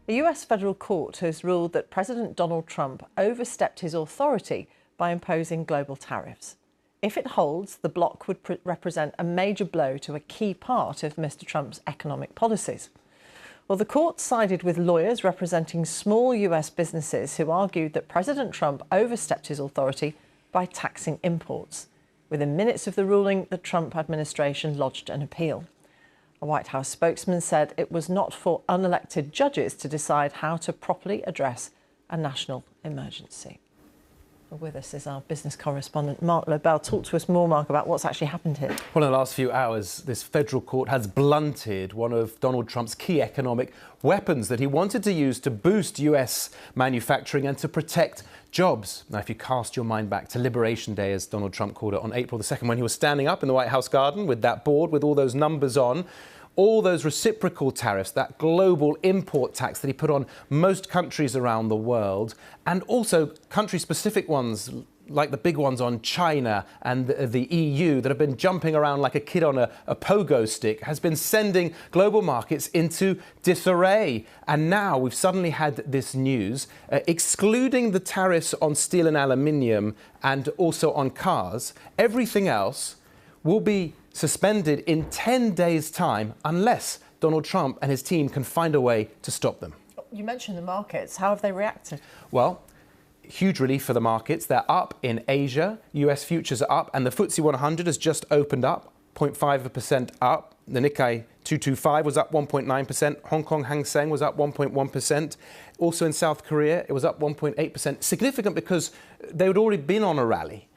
A US federal court has ruled that President Donald Trump overstepped his authority by imposing global tariffs. If it holds, the bloc would represent a major blow to a key part of Mr. Trump's economic policies. Well, the court sided with lawyers representing small US businesses who argued that President Trump overstepped his authority by taxing imports. Within minutes of the ruling, the Trump administration lodged an appeal. A White House spokesman said it was not for unelected judges to decide how to properly address a national emergency. With us is our business correspondent, Mark Lobel. Talk to us more, Mark, about what's actually happened here. Well, in the last few hours, this federal court has blunted one of Donald Trump's key economic weapons that he wanted to use to boost US manufacturing and to protect jobs. Now, if you cast your mind back to Liberation Day, as Donald Trump called it, on April the 2nd, when he was standing up in the White House garden with that board with all those numbers on, all those reciprocal tariffs, that global import tax that he put on most countries around the world, and also country-specific ones like the big ones on China and the EU that have been jumping around like a kid on a pogo stick, has been sending global markets into disarray. And now we've suddenly had this news, excluding the tariffs on steel and aluminium and also on cars, everything else will be suspended in 10 days' time unless Donald Trump and his team can find a way to stop them. You mentioned the markets. How have they reacted? Well, huge relief for the markets. They're up in Asia. US futures are up, and the FTSE 100 has just opened up, 0.5% up. The Nikkei 225 was up 1.9%. Hong Kong Hang Seng was up 1.1%. Also in South Korea, it was up 1.8%. Significant because they had already been on a rally.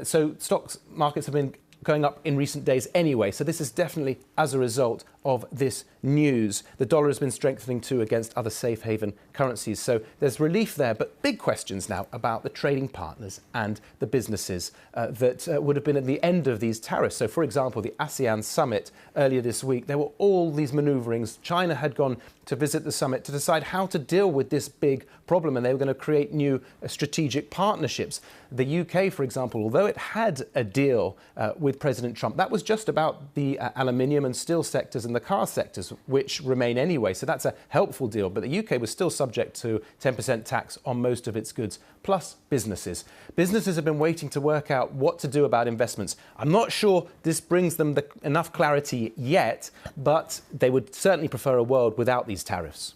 So stocks markets have been going up in recent days anyway. So this is definitely as a result of this news. The dollar has been strengthening too against other safe haven currencies. So there's relief there, but big questions now about the trading partners and the businesses that would have been at the end of these tariffs. So, for example, the ASEAN summit earlier this week, there were all these maneuverings. China had gone to visit the summit to decide how to deal with this big problem, and they were going to create new strategic partnerships. The UK, for example, although it had a deal with President Trump, that was just about the aluminium and steel sectors and the car sectors, which remain anyway. So that's a helpful deal. But the UK was still subject to 10% tax on most of its goods, plus businesses. Businesses have been waiting to work out what to do about investments. I'm not sure this brings them enough clarity yet, but they would certainly prefer a world without these tariffs.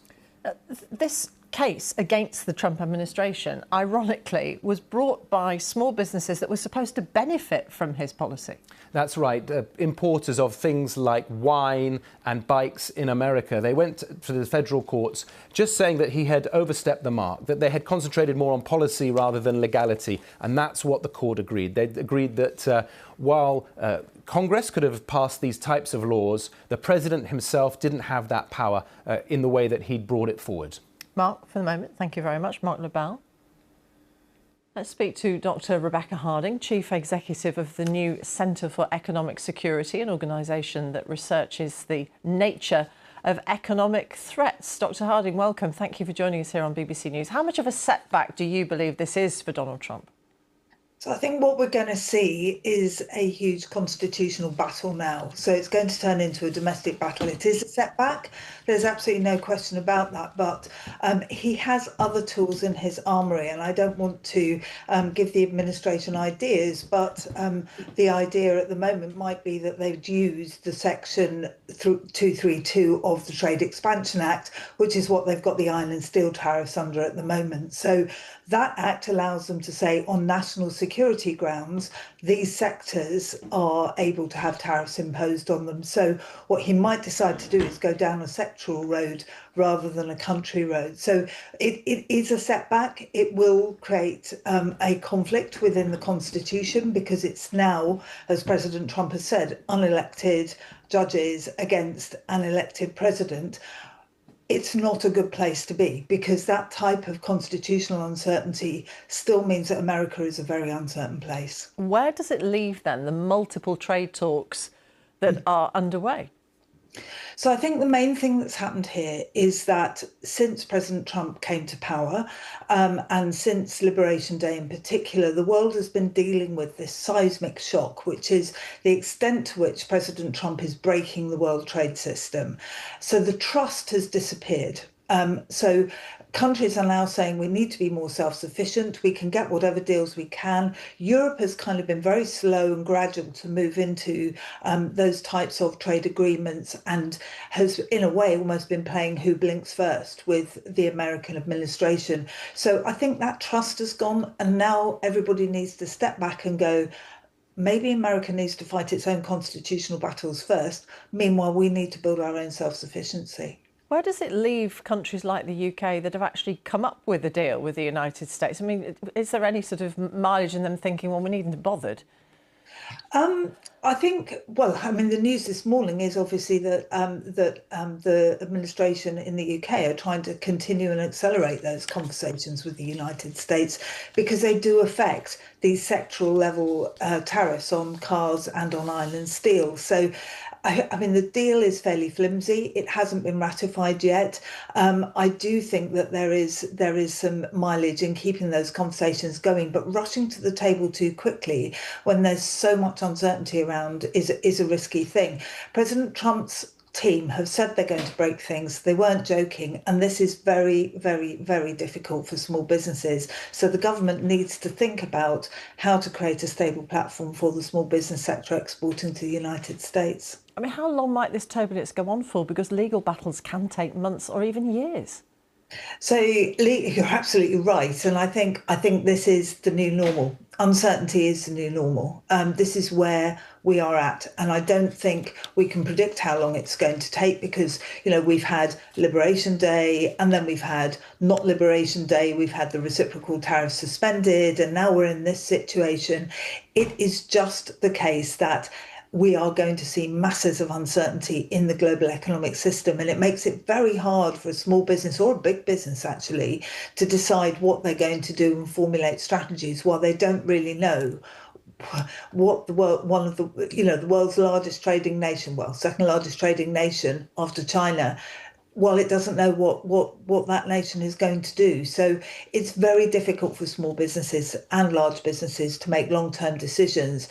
This case against the Trump administration, ironically, was brought by small businesses that were supposed to benefit from his policy. That's right. Importers of things like wine and bikes in America, they went to the federal courts just saying that he had overstepped the mark, that they had concentrated more on policy rather than legality. And that's what the court agreed. They agreed that while Congress could have passed these types of laws, the president himself didn't have that power in the way that he'd brought it forward. Mark, for the moment, thank you very much. Mark Lobel. Let's speak to Dr. Rebecca Harding, Chief Executive of the new Centre for Economic Security, an organisation that researches the nature of economic threats. Dr. Harding, welcome. Thank you for joining us here on BBC News. How much of a setback do you believe this is for Donald Trump? So I think what we're going to see is a huge constitutional battle now. So it's going to turn into a domestic battle. It is a setback. There's absolutely no question about that. But he has other tools in his armoury. And I don't want to give the administration ideas, but the idea at the moment might be that they've used the Section 232 of the Trade Expansion Act, which is what they've got the iron and steel tariffs under at the moment. So that act allows them to say on national security grounds, these sectors are able to have tariffs imposed on them. So what he might decide to do is go down a sectoral road rather than a country road. So it is a setback. It will create a conflict within the Constitution because it's now, as President Trump has said, unelected judges against an elected president. It's not a good place to be because that type of constitutional uncertainty still means that America is a very uncertain place. Where does it leave then the multiple trade talks that are underway? So I think the main thing that's happened here is that since President Trump came to power and since Liberation Day in particular, the world has been dealing with this seismic shock, which is the extent to which President Trump is breaking the world trade system. So the trust has disappeared. So countries are now saying we need to be more self-sufficient. We can get whatever deals we can. Europe has kind of been very slow and gradual to move into those types of trade agreements and has, in a way, almost been playing who blinks first with the American administration. So I think that trust has gone, and now everybody needs to step back and go, maybe America needs to fight its own constitutional battles first. Meanwhile, we need to build our own self-sufficiency. Where does it leave countries like the UK that have actually come up with a deal with the United States? I mean, is there any sort of mileage in them thinking, well, we needn't have bothered? I think, well, I mean, the news this morning is obviously that the administration in the UK are trying to continue and accelerate those conversations with the United States because they do affect these sectoral level tariffs on cars and on iron and steel. So I mean, the deal is fairly flimsy. It hasn't been ratified yet. I do think that there is some mileage in keeping those conversations going, but rushing to the table too quickly when there's so much uncertainty around is a risky thing. President Trump's team have said they're going to break things. They weren't joking. And this is very, very, very difficult for small businesses. So the government needs to think about how to create a stable platform for the small business sector exporting to the United States. I mean, how long might this turbulence go on for? Because legal battles can take months or even years. So you're absolutely right, and I think this is the new normal. Uncertainty is the new normal. This is where we are at, and I don't think we can predict how long it's going to take because we've had Liberation Day, and then we've had not Liberation Day. We've had the reciprocal tariffs suspended, and now we're in this situation. It is just the case that we are going to see masses of uncertainty in the global economic system. And it makes it very hard for a small business or a big business, actually, to decide what they're going to do and formulate strategies while they don't really know what the world, the world's largest trading nation, second largest trading nation after China, while it doesn't know what that nation is going to do. So it's very difficult for small businesses and large businesses to make long-term decisions.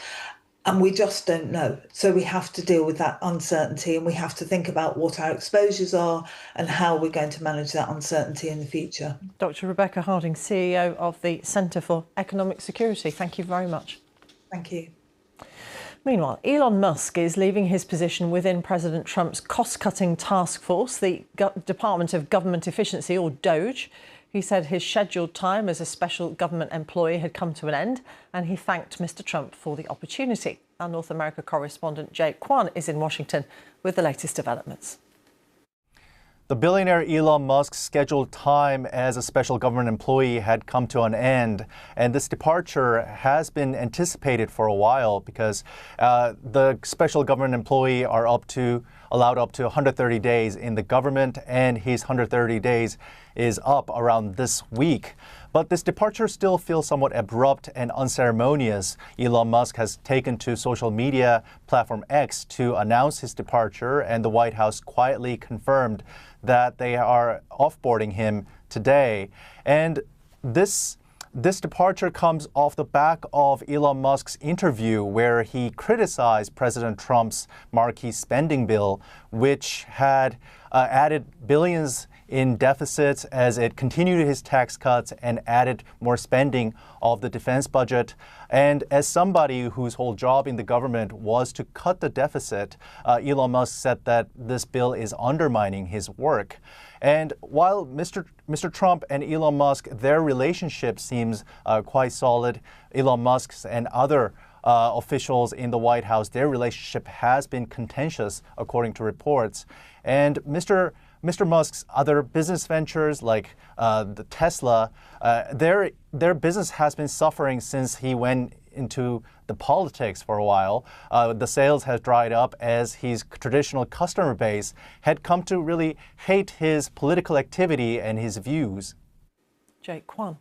And we just don't know. So we have to deal with that uncertainty and we have to think about what our exposures are and how we're going to manage that uncertainty in the future. Dr. Rebecca Harding, CEO of the Centre for Economic Security. Thank you very much. Thank you. Meanwhile, Elon Musk is leaving his position within President Trump's cost-cutting task force, the Department of Government Efficiency, or Doge. He said his scheduled time as a special government employee had come to an end, and he thanked Mr. Trump for the opportunity. Our North America correspondent Jake Kwan is in Washington with the latest developments. The billionaire Elon Musk's scheduled time as a special government employee had come to an end, and this departure has been anticipated for a while because the special government employee are allowed up to 130 days in the government, and his 130 days is up around this week. But this departure still feels somewhat abrupt and unceremonious. Elon Musk has taken to social media platform X to announce his departure, and the White House quietly confirmed that they are offboarding him today. And this departure comes off the back of Elon Musk's interview where he criticized President Trump's marquee spending bill, which had added billions in deficits as it continued his tax cuts and added more spending of the defense budget. And as somebody whose whole job in the government was to cut the deficit, Elon Musk said that this bill is undermining his work. And while Mr. Trump and Elon Musk, their relationship seems quite solid, Elon Musk's and other officials in the White House, their relationship has been contentious, according to reports. And Mr. Musk's other business ventures, like the Tesla, their business has been suffering since he went into the politics for a while. The sales has dried up as his traditional customer base had come to really hate his political activity and his views. Jake Kwan.